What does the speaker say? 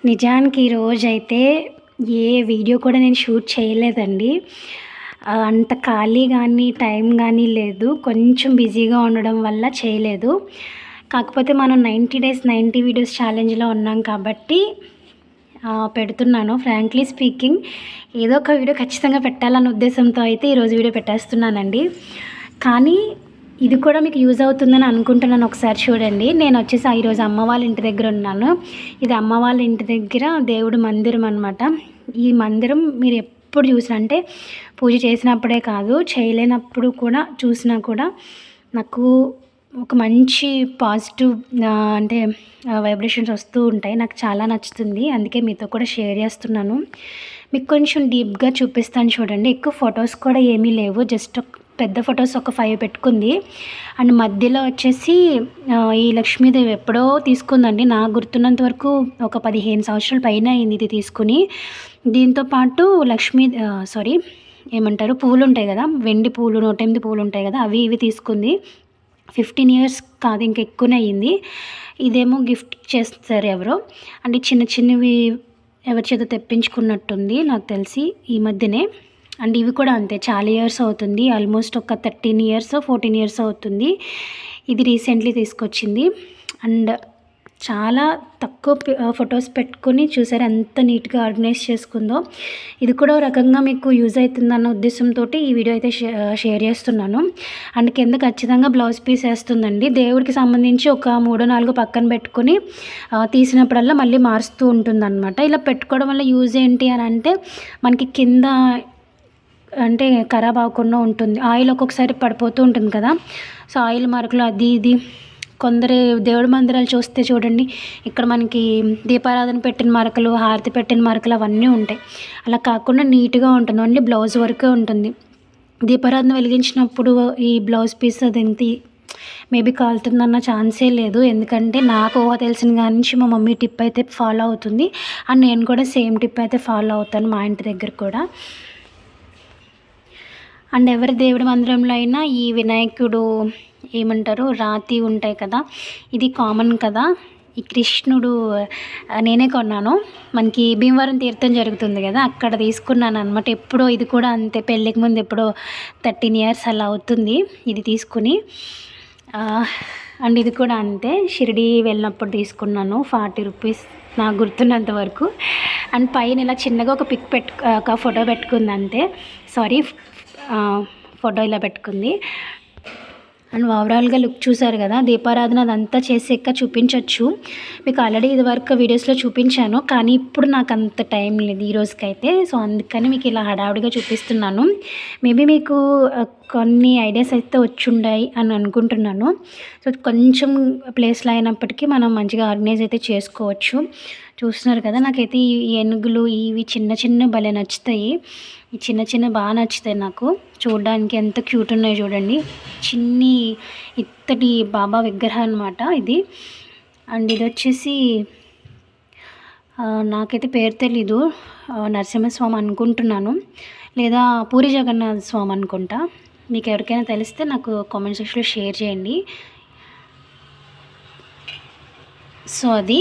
నిజానికి ఈరోజైతే ఏ వీడియో కూడా నేను షూట్ చేయలేదండి. అంత ఖాళీ కానీ టైం కానీ లేదు. కొంచెం బిజీగా ఉండడం వల్ల చేయలేదు. కాకపోతే మనం 90 డేస్ 90 వీడియోస్ ఛాలెంజ్లో ఉన్నాం కాబట్టి పెడుతున్నాను. ఫ్రాంక్లీ స్పీకింగ్ ఏదో ఒక వీడియో ఖచ్చితంగా పెట్టాలన్న ఉద్దేశంతో అయితే ఈరోజు వీడియో పెట్టేస్తున్నానండి. కానీ ఇది కూడా మీకు యూజ్ అవుతుందని అనుకుంటున్నాను. ఒకసారి చూడండి. నేను వచ్చేసి ఈరోజు అమ్మ వాళ్ళ ఇంటి దగ్గర ఉన్నాను. ఇది అమ్మ వాళ్ళ ఇంటి దగ్గర దేవుడి మందిరం అనమాట. ఈ మందిరం మీరు ఎప్పుడు చూసినా, అంటే పూజ చేసినప్పుడే కాదు, చేయలేనప్పుడు కూడా చూసినా కూడా నాకు ఒక మంచి పాజిటివ్ అంటే వైబ్రేషన్స్ వస్తూ ఉంటాయి. నాకు చాలా నచ్చుతుంది. అందుకే మీతో కూడా షేర్ చేస్తున్నాను. మీకు కొంచెం డీప్గా చూపిస్తాను చూడండి. ఎక్కువ ఫొటోస్ కూడా ఏమీ లేవు. జస్ట్ పెద్ద ఫొటోస్ ఒక 5 పెట్టుకుంది. అండ్ మధ్యలో వచ్చేసి ఈ లక్ష్మీదేవి ఎప్పుడో తీసుకుందండి. నాకు గుర్తున్నంత వరకు ఒక 15 సంవత్సరాల పైన అయింది ఇది తీసుకుని. దీంతోపాటు ఏమంటారు, పూలు ఉంటాయి కదా, వెండి పూలు, 108 పూలు ఉంటాయి కదా, ఇవి తీసుకుంది. 15 ఇయర్స్ కాదు, ఇంకా ఎక్కువనే అయ్యింది. ఇదేమో గిఫ్ట్ చేస్తారు ఎవరో. అంటే చిన్న చిన్నవి ఎవరి చేత తెప్పించుకున్నట్టుంది నాకు తెలిసి ఈ మధ్యనే. అండ్ ఇవి కూడా అంతే, చాలా ఇయర్స్ అవుతుంది. ఆల్మోస్ట్ ఒక 13 ఇయర్స్ 14 ఇయర్స్ అవుతుంది. ఇది రీసెంట్లీ తీసుకొచ్చింది. అండ్ చాలా తక్కువ ఫొటోస్ పెట్టుకొని చూసారు ఎంత నీట్గా ఆర్గనైజ్ చేసుకుందో. ఇది కూడా ఒక రకంగా మీకు యూజ్ అవుతుందన్న ఉద్దేశంతో ఈ వీడియో అయితే షేర్ చేస్తున్నాను. అండ్ కింద ఖచ్చితంగా బ్లౌజ్ పీస్ వేస్తుందండి. దేవుడికి సంబంధించి ఒక 3-4 పక్కన పెట్టుకొని తీసినప్పుడల్లా మళ్ళీ మారుస్తూ ఉంటుందన్నమాట. ఇలా పెట్టుకోవడం వల్ల యూజ్ ఏంటి అని అంటే, మనకి కింద అంటే ఖరాబ్ అవ్వకుండా ఉంటుంది. ఆయిల్ ఒక్కొక్కసారి పడిపోతూ ఉంటుంది కదా, సో ఆయిల్ మరకలు అది ఇది. కొందరు దేవుడి మందిరాలు చూస్తే చూడండి, ఇక్కడ మనకి దీపారాధన పెట్టిన మరకలు, హారతి పెట్టిన మరకలు అవన్నీ ఉంటాయి. అలా కాకుండా నీట్గా ఉంటుంది. ఓన్లీ బ్లౌజ్ వరకే ఉంటుంది. దీపారాధన వెలిగించినప్పుడు ఈ బ్లౌజ్ పీస్ అది మేబీ కాలుతుందన్న ఛాన్సే లేదు. ఎందుకంటే నాకు తెలిసిన కాడి నుంచి మా మమ్మీ టిప్ అయితే ఫాలో అవుతుంది. అండ్ నేను కూడా సేమ్ టిప్ అయితే ఫాలో అవుతాను మా ఇంటి దగ్గర కూడా. అండ్ ఎవరి దేవుడి మందిరంలో అయినా ఈ వినాయకుడు ఏమంటారు, రాతి ఉంటాయి కదా, ఇది కామన్ కదా. ఈ కృష్ణుడు నేనే కొన్నాను. మనకి భీమవరం తీర్థం జరుగుతుంది కదా, అక్కడ తీసుకున్నాను అనమాట. ఎప్పుడో ఇది కూడా అంతే, పెళ్ళికి ముందు ఎప్పుడో 13 ఇయర్స్ అలా అవుతుంది ఇది తీసుకుని. అండ్ ఇది కూడా అంతే, షిరిడి వెళ్ళినప్పుడు తీసుకున్నాను. 40 రూపీస్ నాకు గుర్తున్నంత వరకు. అండ్ పైన ఇలా చిన్నగా ఒక ఫోటో పెట్టుకుంది అంతే. ఫోటో ఇలా పెట్టుకుంది. అండ్ ఓవరాల్గా లుక్ చూసారు కదా. దీపారాధన అదంతా చేసాక చూపించవచ్చు మీకు. ఆల్రెడీ ఇది వరకు వీడియోస్లో చూపించాను, కానీ ఇప్పుడు నాకు అంత టైం లేదు ఈ రోజుకైతే. సో అందుకని మీకు ఇలా హడావుడిగా చూపిస్తున్నాను. మేబీ మీకు కొన్ని ఐడియాస్ అయితే వచ్చుండాయి అని అనుకుంటున్నాను. సో కొంచెం ప్లేస్లో అయినప్పటికీ మనం మంచిగా ఆర్గనైజ్ అయితే చేసుకోవచ్చు. చూస్తున్నారు కదా, నాకైతే ఈ ఏనుగులు ఇవి చిన్న చిన్న భలే నచ్చుతాయి. ఈ చిన్న చిన్న బాగా నచ్చుతాయి నాకు. చూడడానికి ఎంత క్యూట్ ఉన్నాయో చూడండి. చిన్ని ఇత్తడి బాబా విగ్రహం అనమాట ఇది. అండ్ ఇది వచ్చేసి నాకైతే పేరు తెలీదు, నరసింహస్వామి అనుకుంటున్నాను, లేదా పూరి జగన్నాథ స్వామి అనుకుంటా. మీకు ఎవరికైనా తెలిస్తే నాకు కామెంట్ సెక్షన్లో షేర్ చేయండి. సో అది